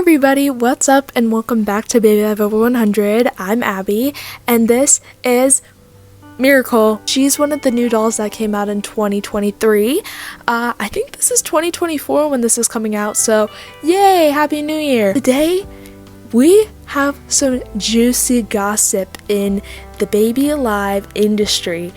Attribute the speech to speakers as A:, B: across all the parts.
A: everybody, what's up and welcome back to Baby Life Over 100. I'm Abby and this is Miracle. She's one of the new dolls that came out in 2023. I think this is 2024 when this is coming out, so yay, Happy New Year. Today we have some juicy gossip in the Baby Alive industry.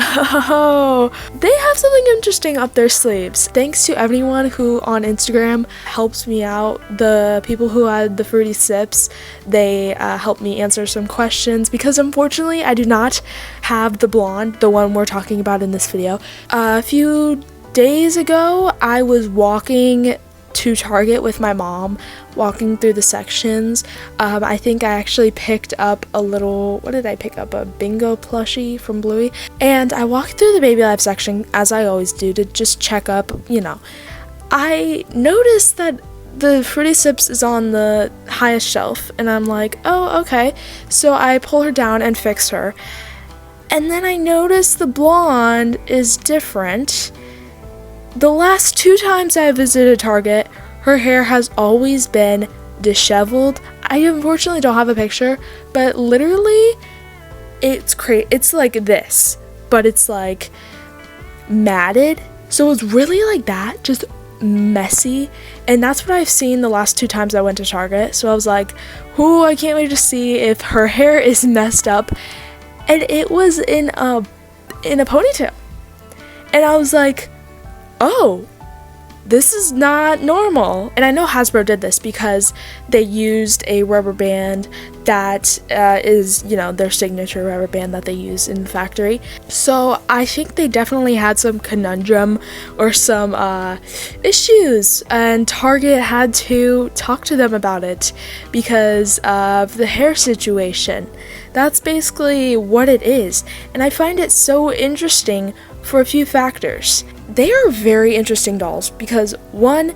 A: They have something interesting up their sleeves. Thanks to everyone who on Instagram helps me out. The people who had the fruity sips, they helped me answer some questions because unfortunately I do not have the blonde, the one we're talking about in this video. A few days ago, I was walking to Target with my mom, walking through the sections. I think I actually picked up a little, what did I pick up? A bingo plushie from Bluey. And I walked through the Baby Life section, as I always do, to just check up, you know. I noticed that the Fruity Sips is on the highest shelf, and I'm like, oh, okay. So I pull her down and fix her. And then I noticed the blonde is different. The last 2 times I visited Target, her hair has always been disheveled. I unfortunately don't have a picture, but literally it's crazy. It's like this, but it's like matted. So it's really like that, just messy. And that's what I've seen the last 2 times I went to Target. So I was like, ooh, I can't wait to see if her hair is messed up. And it was in a ponytail. And I was like, oh, this is not normal. And I know Hasbro did this because they used a rubber band that is, you know, their signature rubber band that they use in the factory. So I think they definitely had some conundrum or some issues, and Target had to talk to them about it because of the hair situation. That's basically what it is. And I find it so interesting for a few factors. They are very interesting dolls because, one,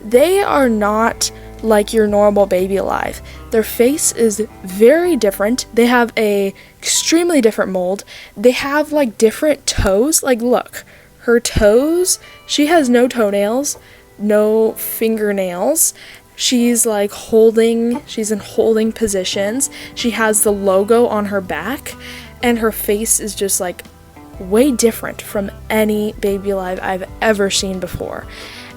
A: they are not like your normal Baby Alive. Their face is very different. They have a extremely different mold. They have like different toes. Like, look, her toes, she has no toenails, no fingernails. She's in holding positions. She has the logo on her back, and her face is just like way different from any Baby Alive I've ever seen before.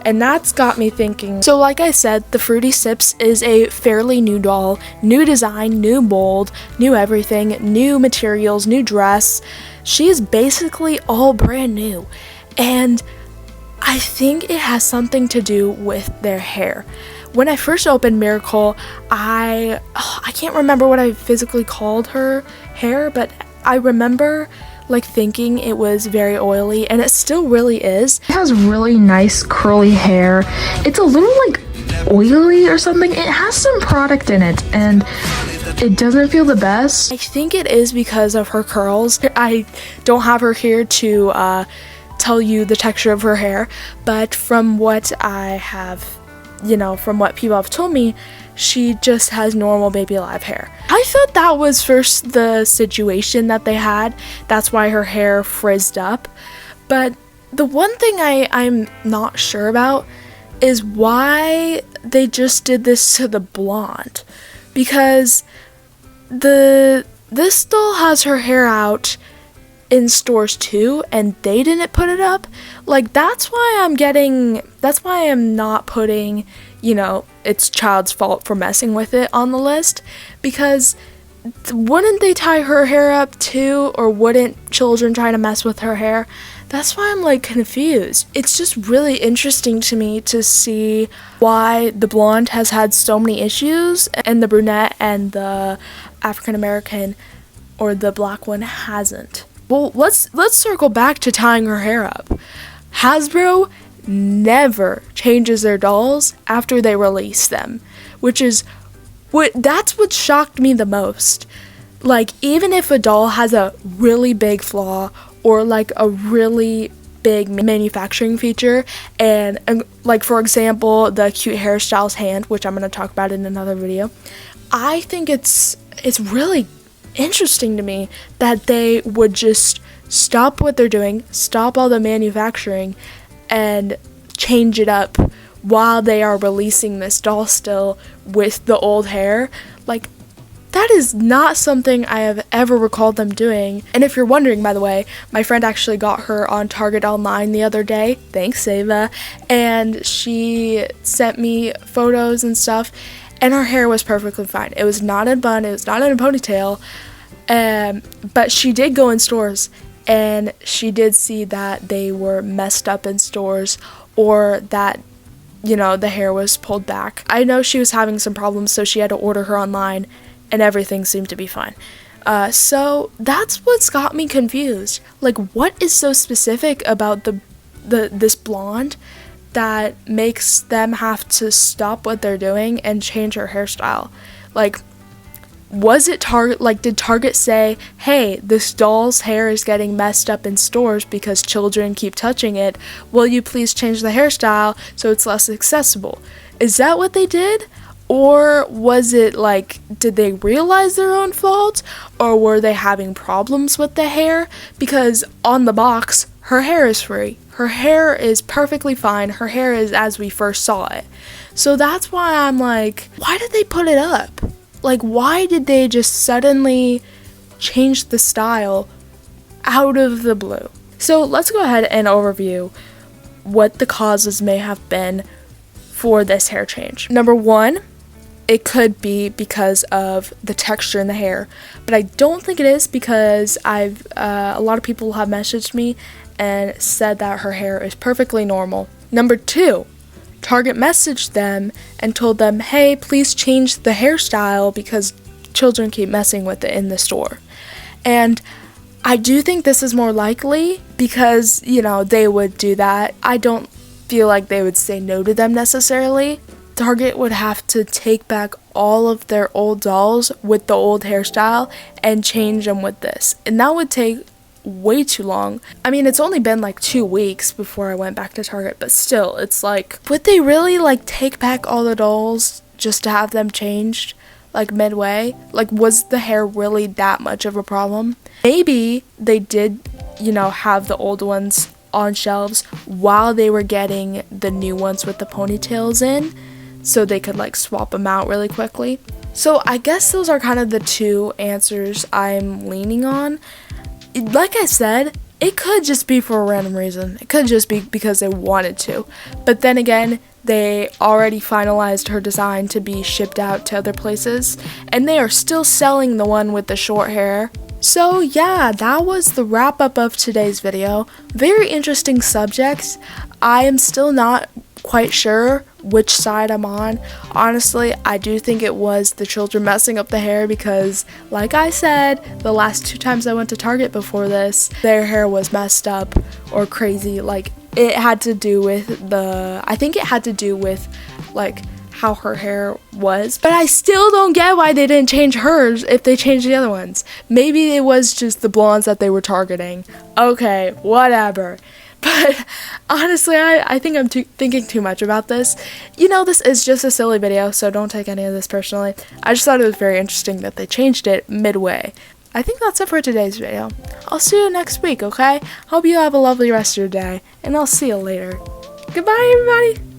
A: And that's got me thinking. So like I said, the Fruity Sips is a fairly new doll, new design, new mold, new everything, new materials, new dress. She is basically all brand new. And I think it has something to do with their hair. When I first opened Miracle, I can't remember what I physically called her hair, but I remember like thinking it was very oily, and it still really is. It has really nice curly hair. It's a little like oily or something. It has some product in it and it doesn't feel the best. I think it is because of her curls. I don't have her here to tell you the texture of her hair, but from what I have, you know, from what people have told me, she just has normal Baby Alive hair. I thought that was first the situation that they had. That's why her hair frizzed up. But the one thing I'm not sure about is why they just did this to the blonde. Because this doll has her hair out in stores too, and they didn't put it up. Like, that's why I'm not putting, you know, it's child's fault for messing with it on the list, because wouldn't they tie her hair up too, or wouldn't children try to mess with her hair? That's why I'm like confused. It's just really interesting to me to see why the blonde has had so many issues and the brunette and the African American or the black one hasn't. Well, let's circle back to tying her hair up. Hasbro never changes their dolls after they release them, that's what shocked me the most. Like, even if a doll has a really big flaw or like a really big manufacturing feature, and like for example the cute hairstyles hand, which I'm going to talk about in another video, I think it's really interesting to me that they would just stop what they're doing, stop all the manufacturing, and change it up while they are releasing this doll still with the old hair. Like, that is not something I have ever recalled them doing. And if you're wondering, by the way, my friend actually got her on Target online the other day. Thanks, Ava. And she sent me photos and stuff, and her hair was perfectly fine. It was not in a bun, it was not in a ponytail. But she did go in stores, and she did see that they were messed up in stores, or that, you know, the hair was pulled back. I know she was having some problems, so she had to order her online, and everything seemed to be fine. So that's what's got me confused. Like, what is so specific about this blonde that makes them have to stop what they're doing and change her hairstyle? Like, was it Target? Like, did Target say, hey, this doll's hair is getting messed up in stores because children keep touching it, will you please change the hairstyle so it's less accessible? Is that what they did? Or was it like, did they realize their own fault? Or were they having problems with the hair? Because on the box, her hair is free. Her hair is perfectly fine. Her hair is as we first saw it. So that's why I'm like, why did they put it up? Like, why did they just suddenly change the style out of the blue? So let's go ahead and overview what the causes may have been for this hair change. Number one, it could be because of the texture in the hair, but I don't think it is, because a lot of people have messaged me and said that her hair is perfectly normal. Number two, Target messaged them and told them, hey, please change the hairstyle because children keep messing with it in the store. And I do think this is more likely because, you know, they would do that. I don't feel like they would say no to them necessarily. Target would have to take back all of their old dolls with the old hairstyle and change them with this. And that would take way too long. I mean, it's only been like 2 weeks before I went back to Target, but still, it's like, would they really like take back all the dolls just to have them changed like midway? Like, was the hair really that much of a problem? Maybe they did, you know, have the old ones on shelves while they were getting the new ones with the ponytails in, so they could like swap them out really quickly. So I guess those are kind of the two answers I'm leaning on. Like I said, it could just be for a random reason. It could just be because they wanted to. But then again, they already finalized her design to be shipped out to other places, and they are still selling the one with the short hair. So yeah, that was the wrap up of today's video. Very interesting subject. I am still not quite sure which side I'm on. Honestly, I do think it was the children messing up the hair because, like I said, the last 2 times I went to Target before this, their hair was messed up or crazy. Like, it had to do with I think it had to do with like how her hair was, but I still don't get why they didn't change hers if they changed the other ones. Maybe it was just the blondes that they were targeting. Okay, whatever. But honestly, I think I'm thinking too much about this. You know, this is just a silly video, so don't take any of this personally. I just thought it was very interesting that they changed it midway. I think that's it for today's video. I'll see you next week, okay? Hope you have a lovely rest of your day, and I'll see you later. Goodbye, everybody!